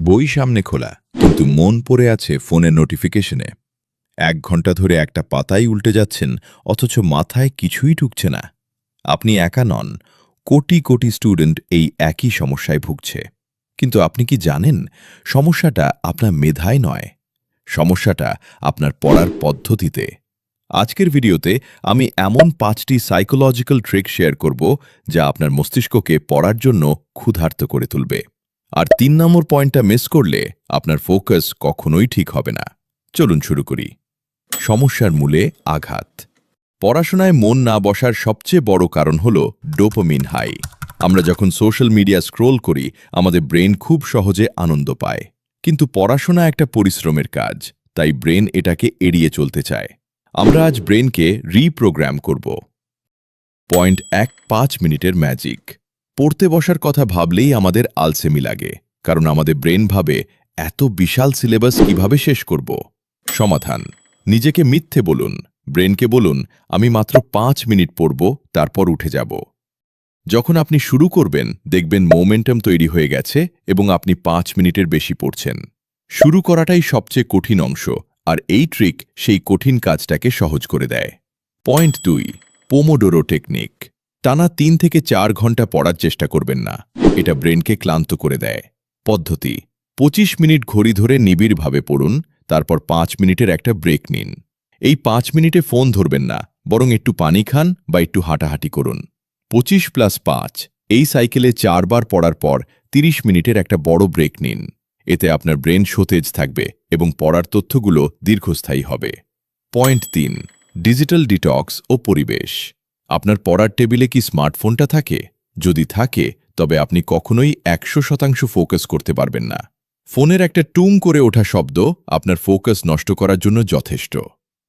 বই সামনে খোলা, কিন্তু মন পড়ে আছে ফোনের নোটিফিকেশনে। 1 ঘন্টা ধরে একটা পাতাই উল্টে যাচ্ছেন, অথচ মাথায় কিছুই ঢুকছে না। আপনি একা নন, কোটি কোটি স্টুডেন্ট এই একই সমস্যায় ভুগছে। কিন্তু আপনি কি জানেন, সমস্যাটা আপনার মেধায় নয়, সমস্যাটা আপনার পড়ার পদ্ধতিতে। আজকের ভিডিওতে আমি এমন 5টি সাইকোলজিক্যাল ট্রিক শেয়ার করব যা আপনার মস্তিষ্ককে পড়ার জন্য ক্ষুধার্ত করে তুলবে। আর 3 নম্বর পয়েন্টটা মিস করলে আপনার ফোকাস কখনোই ঠিক হবে না। চলুন শুরু করি। সমস্যার মূলে আঘাত। পড়াশোনায় মন না বসার সবচেয়ে বড় কারণ হল ডোপামিন হাই। আমরা যখন সোশ্যাল মিডিয়া স্ক্রোল করি, আমাদের ব্রেন খুব সহজে আনন্দ পায়। কিন্তু পড়াশোনা একটা পরিশ্রমের কাজ, তাই ব্রেন এটাকে এড়িয়ে চলতে চায়। আমরা আজ ব্রেনকে রিপ্রোগ্রাম করব। পয়েন্ট 1, 5 মিনিটের ম্যাজিক। পড়তে বসার কথা ভাবলেই আমাদের আলসেমি লাগে, কারণ আমাদের ব্রেন ভাবে এত বিশাল সিলেবাস কিভাবে শেষ করব। সমাধান: নিজেকে মিথ্যে বলুন, ব্রেনকে বলুন আমি মাত্র 5 মিনিট পড়ব, তারপর উঠে যাব। যখন আপনি শুরু করবেন, দেখবেন মোমেন্টাম তৈরি হয়ে গেছে এবং আপনি 5 মিনিটের বেশি পড়ছেন। শুরু করাটাই সবচেয়ে কঠিন অংশ, আর এই ট্রিক সেই কঠিন কাজটাকে সহজ করে দেয়। Point 2, pomodoro technique. টানা 3 থেকে 4 ঘন্টা পড়ার চেষ্টা করবেন না, এটা ব্রেনকে ক্লান্ত করে দেয়। পদ্ধতি: 25 মিনিট ঘড়ি ধরে নিবিড়ভাবে পড়ুন, তারপর 5 মিনিটের একটা ব্রেক নিন। এই 5 মিনিটে ফোন ধরবেন না, বরং একটু পানি খান বা একটু হাঁটাহাঁটি করুন। 25+5 এই সাইকেলে 4 বার পড়ার পর 30 মিনিটের একটা বড় ব্রেক নিন। এতে আপনার ব্রেন সতেজ থাকবে এবং পড়ার তথ্যগুলো দীর্ঘস্থায়ী হবে। পয়েন্ট 3, ডিজিটাল ডিটক্স ও পরিবেশ। আপনার পড়ার টেবিলে কি স্মার্টফোনটা থাকে? যদি থাকে, তবে আপনি কখনোই 100% ফোকাস করতে পারবেন না। ফোনের একটা টুং করে ওঠা শব্দ আপনার ফোকাস নষ্ট করার জন্য যথেষ্ট।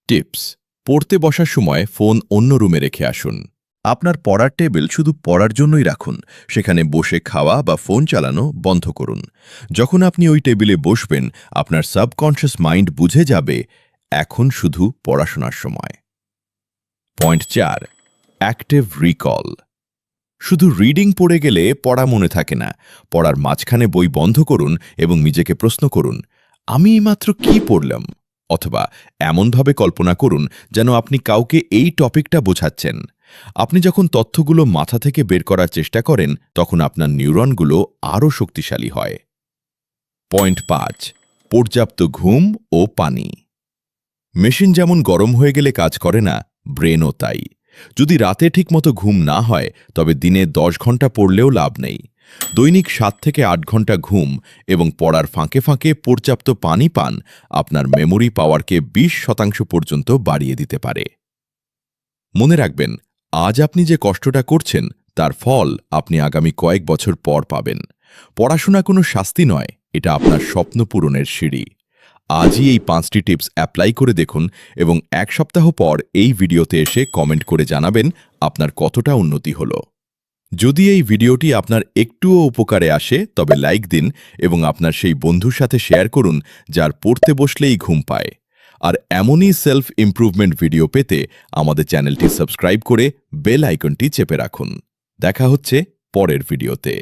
টিপস: পড়তে বসার সময় ফোন অন্য রুমে রেখে আসুন। আপনার পড়ার টেবিল শুধু পড়ার জন্যই রাখুন, সেখানে বসে খাওয়া বা ফোন চালানো বন্ধ করুন। যখন আপনি ওই টেবিলে বসবেন, আপনার সাবকনশিয়াস মাইন্ড বুঝে যাবে এখন শুধু পড়াশোনার সময়। Point 4, active recall. শুধু রিডিং পড়ে গেলে পড়া মনে থাকে না। পড়ার মাঝখানে বই বন্ধ করুন এবং নিজেকে প্রশ্ন করুন, আমি মাত্র কি পড়লাম? অথবা এমনভাবে কল্পনা করুন যেন আপনি কাউকে এই টপিকটা বোঝাচ্ছেন। আপনি যখন তথ্যগুলো মাথা থেকে বের করার চেষ্টা করেন, তখন আপনার নিউরনগুলো আরও শক্তিশালী হয়। পয়েন্ট 5, পর্যাপ্ত ঘুম ও পানি। মেশিন যেমন গরম হয়ে গেলে কাজ করে না, ব্রেনও তাই। যদি রাতে ঠিকমতো ঘুম না হয়, তবে দিনে 10 ঘন্টা পড়লেও লাভ নেই। দৈনিক 7 থেকে 8 ঘন্টা ঘুম এবং পড়ার ফাঁকে ফাঁকে পর্যাপ্ত পানি পান আপনার মেমোরি পাওয়ারকে 20% পর্যন্ত বাড়িয়ে দিতে পারে। মনে রাখবেন, আজ আপনি যে কষ্টটা করছেন, তার ফল আপনি আগামী কয়েক বছর পর পাবেন। পড়াশোনা কোনো শাস্তি নয়, এটা আপনার স্বপ্ন পূরণের সিঁড়ি। আজই এই 5টি টিপস অ্যাপ্লাই করে দেখুন এবং 1 সপ্তাহ পর এই ভিডিওতে এসে কমেন্ট করে জানাবেন আপনার কতটা উন্নতি হলো। যদি এই ভিডিওটি আপনার একটুও উপকারে আসে, তবে লাইক দিন এবং আপনার সেই বন্ধুর সাথে শেয়ার করুন যার পড়তে বসলেই ঘুম পায়। আর এমনই সেলফ ইমপ্রুভমেন্ট ভিডিও পেতে আমাদের চ্যানেলটি সাবস্ক্রাইব করে বেল আইকনটি চেপে রাখুন। দেখা হচ্ছে পরের ভিডিওতে।